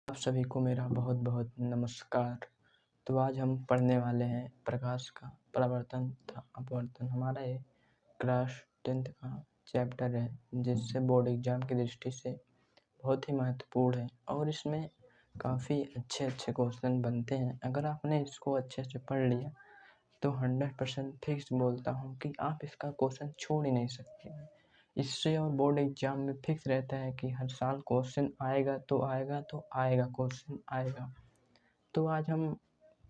आप सभी को मेरा बहुत बहुत नमस्कार। तो आज हम पढ़ने वाले हैं प्रकाश का प्रवर्तन तथा अपवर्तन। हमारा ये क्लास 10th का चैप्टर है, जिससे बोर्ड एग्जाम की दृष्टि से बहुत ही महत्वपूर्ण है और इसमें काफ़ी अच्छे अच्छे क्वेश्चन बनते हैं। अगर आपने इसको अच्छे से पढ़ लिया तो 100% फिक्स बोलता हूँ कि आप इसका क्वेश्चन छोड़ ही नहीं सकते हैं। इससे और बोर्ड एग्जाम में फिक्स रहता है कि हर साल क्वेश्चन आएगा तो आएगा तो आएगा, क्वेश्चन आएगा। तो आज हम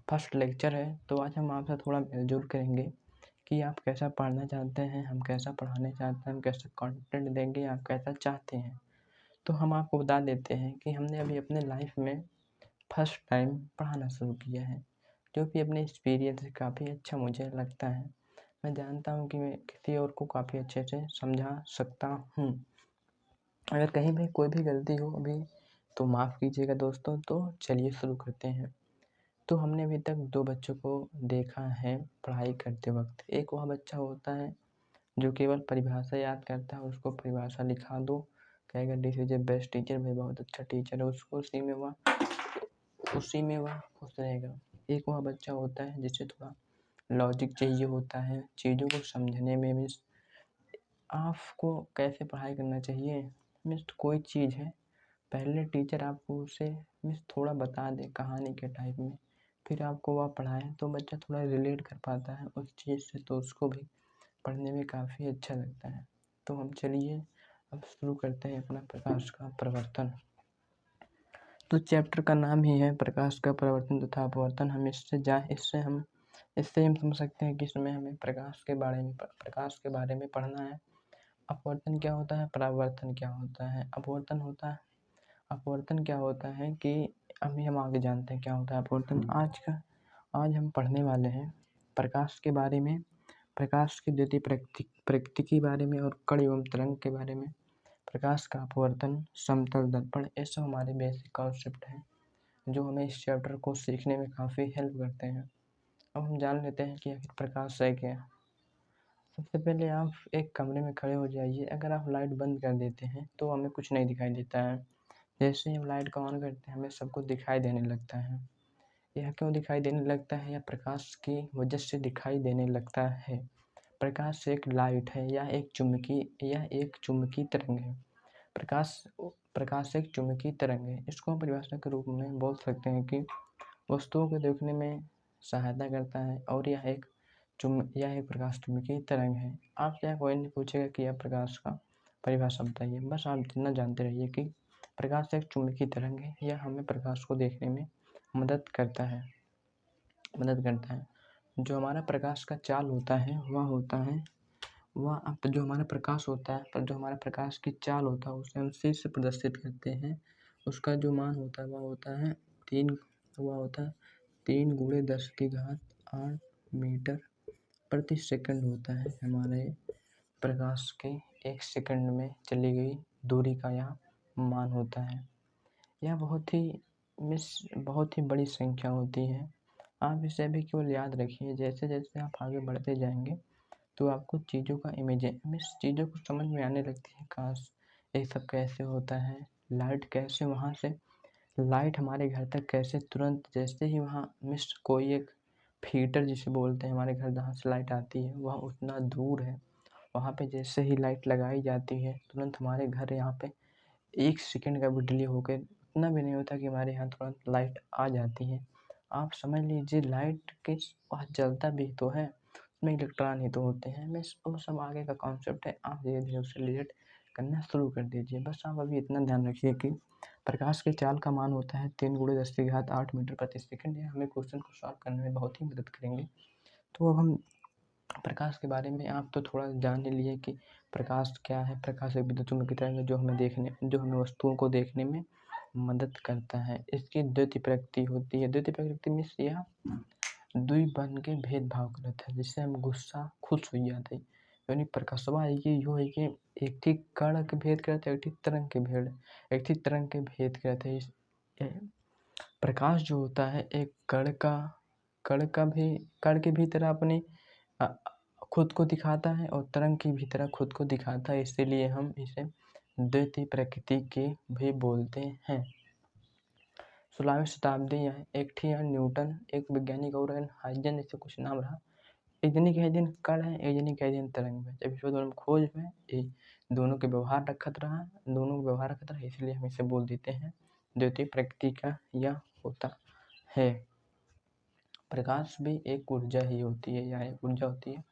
फर्स्ट लेक्चर है, तो आज हम आपसे थोड़ा मिलजुल करेंगे कि आप कैसा पढ़ना चाहते हैं, हम कैसा पढ़ाने चाहते हैं, हम कैसा कंटेंट देंगे, आप कैसा चाहते हैं। तो हम आपको बता देते हैं कि हमने अभी अपने लाइफ में फर्स्ट टाइम पढ़ाना शुरू किया है, जो कि अपने एक्सपीरियंस से काफ़ी अच्छा मुझे लगता है। मैं जानता हूँ कि मैं किसी और को काफ़ी अच्छे से समझा सकता हूँ। अगर कहीं भी कोई भी गलती हो अभी तो माफ़ कीजिएगा दोस्तों। तो चलिए शुरू करते हैं। तो हमने अभी तक दो बच्चों को देखा है पढ़ाई करते वक्त। एक वह बच्चा होता है जो केवल परिभाषा याद करता है, उसको परिभाषा लिखा दो, कहेगा this is A best teacher, भाई बहुत अच्छा टीचर है, उसको उसी में वह खुश रहेगा। एक वह बच्चा होता है जिसे थोड़ा लॉजिक चाहिए होता है चीज़ों को समझने में। मीन्स आपको कैसे पढ़ाई करना चाहिए, मीन्स कोई चीज़ है, पहले टीचर आपको उसे मीन्स थोड़ा बता दे कहानी के टाइप में, फिर आपको वह पढ़ाए तो बच्चा थोड़ा रिलेट कर पाता है उस चीज़ से, तो उसको भी पढ़ने में काफ़ी अच्छा लगता है। तो हम चलिए अब शुरू करते हैं अपना प्रकाश का प्रवर्तन। तो चैप्टर का नाम ही है प्रकाश का प्रवर्तन तथा अपवर्तन। हम इससे हम समझ सकते हैं कि इसमें हमें प्रकाश के बारे में पढ़ना है। अपवर्तन क्या होता है, परावर्तन क्या होता है, अपवर्तन क्या होता है कि अभी हम आगे जानते हैं क्या होता है अपवर्तन। आज हम पढ़ने वाले हैं प्रकाश के बारे में, प्रकाश की द्वितीय प्रकृति के बारे में और कण एवं तरंग के बारे में। प्रकाश का अपवर्तन, समतल दर्पण, ये सब हमारे बेसिक कॉन्सेप्ट हैं जो हमें इस चैप्टर को सीखने में काफ़ी हेल्प करते हैं। अब हम जान लेते हैं कि आखिर प्रकाश है क्या। सबसे पहले आप एक कमरे में खड़े हो जाइए। अगर आप लाइट बंद कर देते हैं तो हमें कुछ नहीं दिखाई देता है। जैसे ही हम लाइट को ऑन करते हैं हमें सब कुछ दिखाई देने लगता है। यह क्यों दिखाई देने लगता है? यह प्रकाश की वजह से दिखाई देने लगता है। प्रकाश एक लाइट है या एक चुंबकीय तरंग है। प्रकाश एक चुंबकीय तरंग है। इसको हम परिभाषा के रूप में बोल सकते हैं कि वस्तुओं को देखने में सहायता करता है और यह एक प्रकाश चुंबकीय तरंग है। आपसे यह कोई नहीं पूछेगा कि यह प्रकाश का परिभाषा बताइए, बस आप इतना जानते रहिए कि प्रकाश एक चुंबकीय तरंग है। यह हमें प्रकाश को देखने में मदद करता है। जो हमारा प्रकाश का चाल होता है जो हमारा प्रकाश होता है, पर जो हमारा प्रकाश की चाल होता है उसे हम C से प्रदर्शित करते हैं। उसका जो मान होता है वह होता है 3 × 10⁸ मीटर प्रति सेकंड होता है। हमारे प्रकाश के 1 सेकंड में चली गई दूरी का यह मान होता है। यह बहुत ही बड़ी संख्या होती है। आप इसे भी केवल याद रखिए। जैसे जैसे आप आगे बढ़ते जाएंगे तो आपको चीज़ों का चीज़ों को समझ में आने लगती है। काश ये सब कैसे होता है, लाइट हमारे घर तक कैसे तुरंत, जैसे ही वहाँ कोई एक फीडर जिसे बोलते हैं, हमारे घर जहाँ से लाइट आती है वह उतना दूर है, वहाँ पे जैसे ही लाइट लगाई जाती है तुरंत हमारे घर यहाँ पे 1 सेकंड का भी डिले होकर इतना भी नहीं होता कि हमारे यहाँ तुरंत लाइट आ जाती है। आप समझ लीजिए लाइट के वह जलता भी तो है, उसमें इलेक्ट्रॉन ही तो होते हैं। वो सब आगे का कॉन्सेप्ट है, आप धीरे धीरे उससे रिलेट करना शुरू कर दीजिए। बस आप अभी इतना ध्यान रखिए कि प्रकाश के चाल का मान होता है 3 × 10⁸ मीटर प्रति सेकंड। यह हमें क्वेश्चन को सॉल्व करने में बहुत ही मदद करेंगे। तो अब हम प्रकाश के बारे में आप तो थोड़ा जान ही लिए कि प्रकाश क्या है। प्रकाश एक विद्युत चुम्बकीय तरंग है जो हमें वस्तुओं को देखने में मदद करता है। इसकी द्वितीय प्रकृति होती है। द्वितीय प्रकृति मीन्स यह दुई बन के भेदभाव करता है, जिससे हम गुस्सा खुश हो जाते हैं। यानी प्रकाशवा है कि एक थी कण के भेद करते, एक थी तरंग के भेद करते हैं। प्रकाश जो होता है एक कण के भीतर अपने खुद को दिखाता है और तरंग की भी तरह खुद को दिखाता है, इसीलिए हम इसे द्वितीय प्रकृति के भी बोलते हैं। 16वीं शताब्दी है। एक थी न्यूटन, एक वैज्ञानिक और हाइजन, ऐसे कुछ नाम रहा। एक जनी कहे दिन कण है, एक जनी कहे दिन तरंग है। जब इसको दोनों खोज में ये दोनों के व्यवहार रखत रहा, दोनों के व्यवहार रखत रहा, इसलिए हम इसे बोल देते हैं द्वितीय प्रकृति का यह होता है। प्रकाश भी एक ऊर्जा ही होती है, या एक ऊर्जा होती है।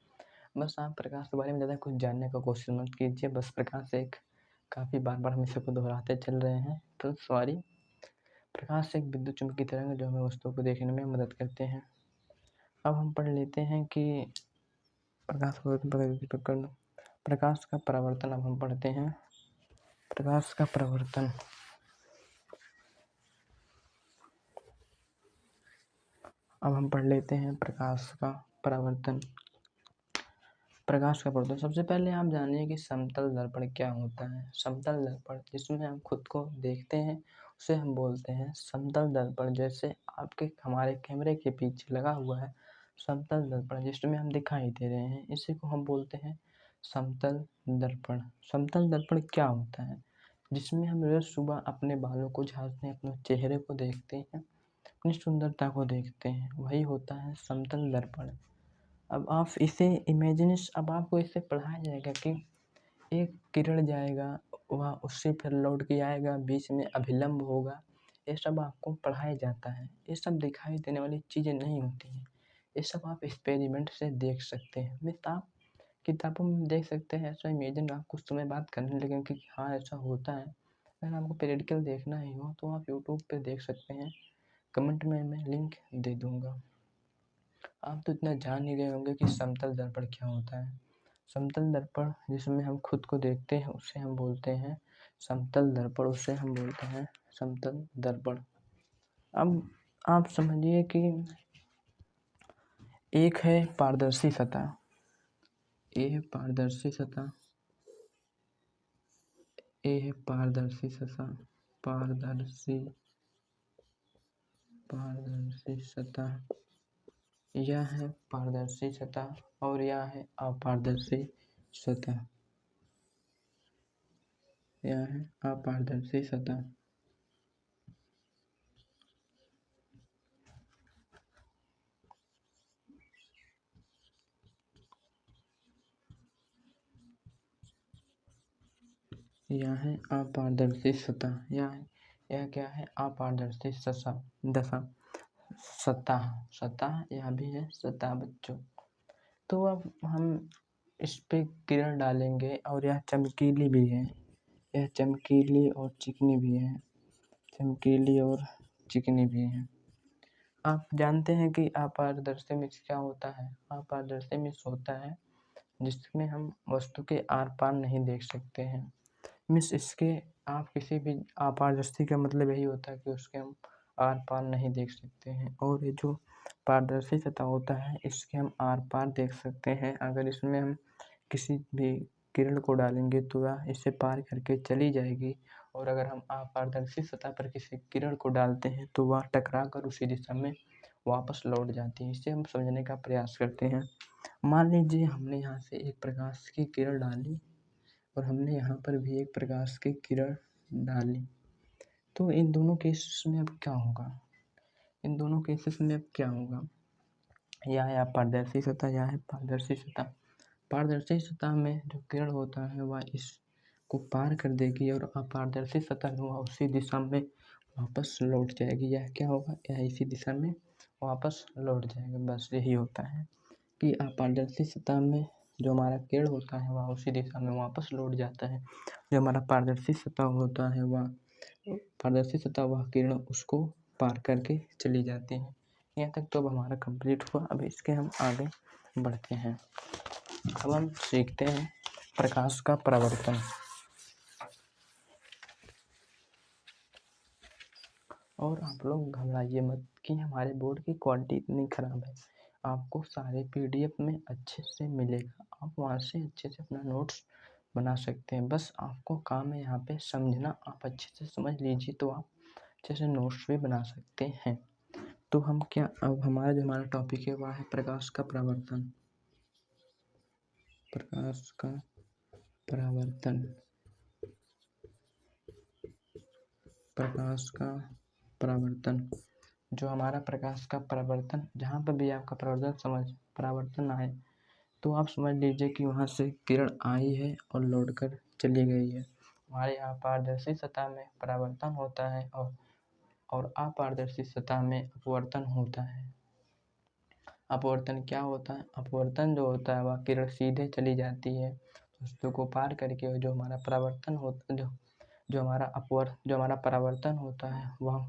बस आप प्रकाश के बारे में ज़्यादा कुछ जानने का कोशिश मत कीजिए। बस प्रकाश एक काफ़ी बार हम इसे को दोहराते चल रहे हैं, तो सॉरी। प्रकाश एक विद्युत चुम्बकीय तरंग जो हमें वस्तुओं को देखने में मदद करते हैं। अब हम पढ़ लेते हैं कि प्रकाश का परावर्तन। अब हम पढ़ते हैं प्रकाश का परावर्तन। अब हम पढ़ लेते हैं प्रकाश का परावर्तन। प्रकाश का परावर्तन, सबसे पहले आप जानिए कि समतल दर्पण क्या होता है। समतल दर्पण जिसमें हम खुद को देखते हैं उसे हम बोलते हैं समतल दर्पण। जैसे आपके हमारे कैमरे के पीछे लगा हुआ है समतल दर्पण, जिसमें हम दिखाई दे रहे हैं, इसी को हम बोलते हैं समतल दर्पण। समतल दर्पण क्या होता है? जिसमें हम रोज सुबह अपने बालों को झाड़ते हैं, अपने चेहरे को देखते हैं, अपनी सुंदरता को देखते हैं, वही होता है समतल दर्पण। अब आप इसे अब आपको इसे पढ़ाया जाएगा कि एक किरण जाएगा, वह उससे फिर लौट के आएगा, बीच में अभिलंब होगा, ये सब आपको पढ़ाया जाता है। ये सब दिखाई देने वाली चीज़ें नहीं होती हैं, ये सब आप एक्सपेरिमेंट से देख सकते हैं। आप किताबों में देख सकते हैं, ऐसा इमेजिन आप कुछ समय बाद करने लगेंगे कि हाँ ऐसा होता है। अगर आपको प्रैक्टिकल देखना ही हो तो आप यूट्यूब पे देख सकते हैं, कमेंट में मैं लिंक दे दूँगा। आप तो इतना जान ही गए होंगे कि समतल दर्पण क्या होता है। समतल दर्पण जिसमें हम खुद को देखते हैं उसे हम बोलते हैं समतल दर्पण, उसे हम बोलते हैं समतल दर्पण। अब आप समझिए कि एक है पारदर्शी सतह, ये है पारदर्शी सतह, ये है पारदर्शी सतह, पारदर्शी सतह, यह है पारदर्शी सतह और यह है अपारदर्शी सतह, यह है अपारदर्शी सतह। यह है अपारदर्शी सतह, यह क्या है? अपारदर्शी सतह, यह भी है सतह बच्चों। तो अब हम इस पे किरण डालेंगे और यह चमकीली भी है, यह चमकीली और चिकनी भी है, चमकीली और चिकनी भी है। आप जानते हैं कि अपारदर्शी मिक्स क्या होता है? अपारदर्शी मिक्स होता है जिसमें हम वस्तु के आर पार नहीं देख सकते हैं। मिस इसके आप किसी भी अपारदर्शी का मतलब यही होता है कि उसके हम आर पार नहीं देख सकते हैं। और ये जो पारदर्शी सतह होता है इसके हम आर पार देख सकते हैं। अगर इसमें हम किसी भी किरण को डालेंगे तो वह इसे पार करके चली जाएगी, और अगर हम अपारदर्शी सतह पर किसी किरण को डालते हैं तो वह टकरा कर उसी दिशा में वापस लौट जाती है। इसे हम समझने का प्रयास करते हैं। मान लीजिए हमने यहाँ से एक प्रकाश की किरण डाली और हमने यहाँ पर भी एक प्रकाश की किरण डाली, तो इन दोनों केसेस में अब क्या होगा? इन दोनों केसेस में अब क्या होगा? यह है अपारदर्शी सतह, यह है पारदर्शी सतह। पारदर्शी सतह में जो किरण होता है वह इसको पार कर देगी और अपारदर्शी सतह में वह उसी दिशा में वापस लौट जाएगी। यह क्या होगा? यह इसी दिशा में वापस लौट जाएगा। बस यही होता है कि अपारदर्शी सतह में जो हमारा किरण होता है वह उसी दिशा में वापस लौट जाता है। जो हमारा पारदर्शी सतह होता है वह किरण उसको पार करके चली जाती है। यहाँ तक तो अब हमारा कंप्लीट हुआ। अब इसके हम आगे बढ़ते हैं। अब हम सीखते हैं प्रकाश का परावर्तन। और आप लोग घबराइए मत कि हमारे बोर्ड की क्वालिटी इतनी ख़राब है। आपको सारे पीडीएफ में अच्छे से मिलेगा, आप वहाँ से अच्छे से अपना नोट्स बना सकते हैं। बस आपको काम है यहाँ पे समझना। आप अच्छे से समझ लीजिए तो आप अच्छे से नोट्स भी बना सकते हैं। तो हम क्या, अब हमारा टॉपिक है वह है प्रकाश का परावर्तन। प्रकाश का परावर्तन, प्रकाश का परावर्तन, जो हमारा प्रकाश का परावर्तन, जहाँ पर भी आपका परावर्तन आए तो आप समझ लीजिए कि वहाँ से किरण आई है और लौटकर चली गई है। हमारे यहाँ पारदर्शी सतह में परावर्तन होता है और अपारदर्शी सतह में अपवर्तन होता है। अपवर्तन क्या होता है? अपवर्तन जो होता है वह किरण सीधे चली जाती है वस्तु को पार करके। जो हमारा परावर्तन होता जो हमारा परावर्तन होता है वह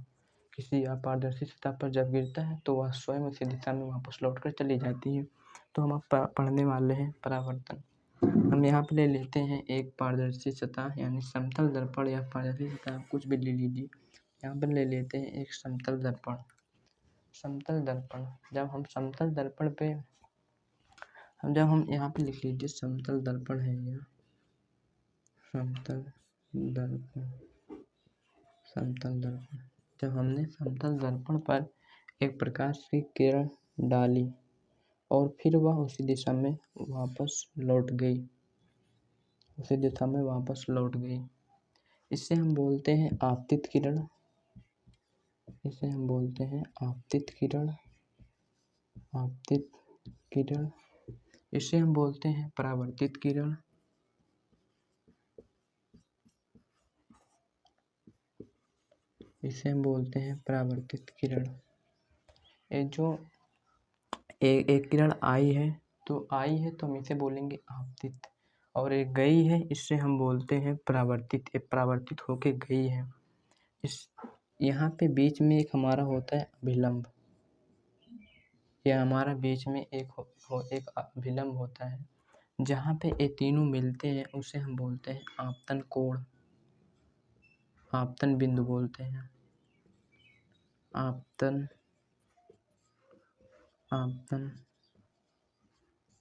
किसी अपारदर्शी सतह पर जब गिरता है तो वह स्वयं उसी दिशा में वापस लौटकर चली जाती है। तो हम अब पढ़ने वाले हैं परावर्तन। हम यहाँ पे ले लेते हैं एक पारदर्शी सतह यानी समतल दर्पण या पारदर्शी सतह, कुछ भी ले लीजिए। यहाँ पर ले लेते हैं एक समतल दर्पण। समतल दर्पण, जब हम समतल दर्पण पे यहाँ पे लिख लीजिए समतल दर्पण है यह समतल दर्पण। जब हमने समतल दर्पण पर एक प्रकाश की किरण डाली और फिर वह उसी दिशा में वापस लौट गई, इसे हम बोलते हैं आपतित किरण। इसे हम बोलते हैं आपतित किरण। इसे हम बोलते हैं परावर्तित किरण। इसे हम बोलते हैं परावर्तित किरण। ये जो एक किरण आई है तो हम इसे बोलेंगे आपतित, और एक गई है इससे हम बोलते हैं परावर्तित। ये परावर्तित होके गई है। यहाँ पे बीच में एक हमारा होता है अभिलंब। यह हमारा बीच में एक अभिलंब होता है। जहाँ पे ये तीनों मिलते हैं उसे हम बोलते हैं आपतन कोण, आपतन बिंदु बोलते हैं। आपतन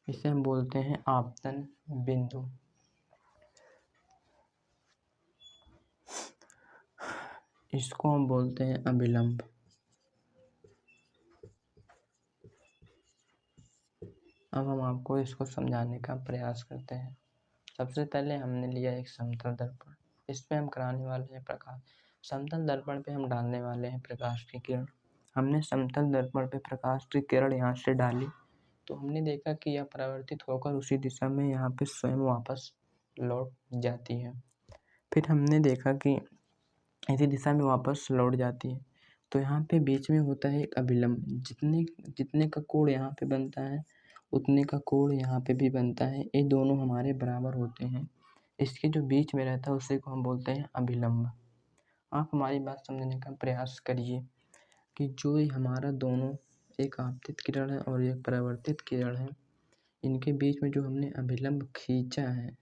इसे हम बोलते हैं आपतन बिंदु। इसको हम बोलते हैं अभिलंब। अब हम आपको इसको समझाने का प्रयास करते हैं। सबसे पहले हमने लिया एक समतल दर्पण, इस पे हम कराने वाले हैं प्रकाश। समतल दर्पण पे हम डालने वाले हैं प्रकाश की किरण। हमने समतल दर्पण पे प्रकाश की किरण यहाँ से डाली तो हमने देखा कि यह परावर्तित होकर उसी दिशा में यहाँ पे स्वयं वापस लौट जाती है। फिर हमने देखा कि इसी दिशा में वापस लौट जाती है तो यहाँ पे बीच में होता है एक अभिलंब। जितने का कोण यहाँ पे बनता है उतने का कोण यहाँ पे भी बनता है। ये दोनों हमारे बराबर होते हैं। इसके जो बीच में रहता है उसे को हम बोलते हैं अभिलंब। आप हमारी बात समझने का प्रयास करिए कि जो हमारा दोनों, एक आपतित किरण है और एक परावर्तित किरण है, इनके बीच में जो हमने अभिलंब खींचा है,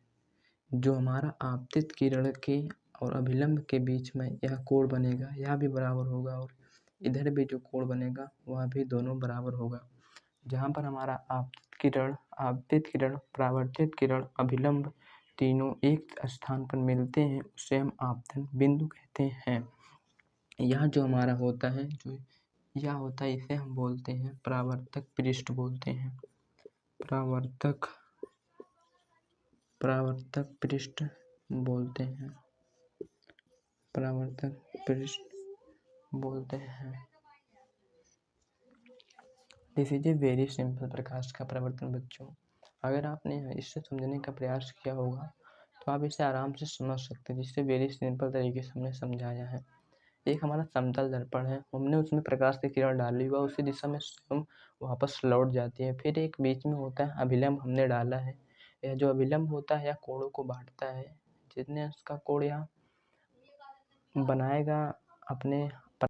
जो हमारा आपतित किरण के और अभिलंब के बीच में यह कोण बनेगा, यह भी बराबर होगा, और इधर भी जो कोण बनेगा वह भी दोनों बराबर होगा। जहाँ पर हमारा आपतित किरण, परावर्तित किरण, अभिलंब तीनों एक स्थान पर मिलते हैं उसे हम आपतन बिंदु कहते हैं। यह जो हमारा होता है इसे हम बोलते हैं परावर्तक पृष्ठ बोलते हैं। परावर्तक पृष्ठ बोलते हैं। परावर्तक पृष्ठ बोलते हैं। This is a very simple प्रकाश का परावर्तन बच्चों। अगर आपने इससे समझने का प्रयास किया होगा तो आप इसे आराम से समझ सकते हैं, जिससे वेरी सिंपल तरीके से हमने समझाया है। एक हमारा समतल दर्पण है, हमने उसमें प्रकाश की किरण डाली हुआ उसी दिशा में स्वयं वापस लौट जाती है। फिर एक बीच में होता है अभिलंब, हमने डाला है। यह जो अभिलंब होता है यह कोणों को बांटता है। जितने उसका कोण यहाँ बनाएगा अपने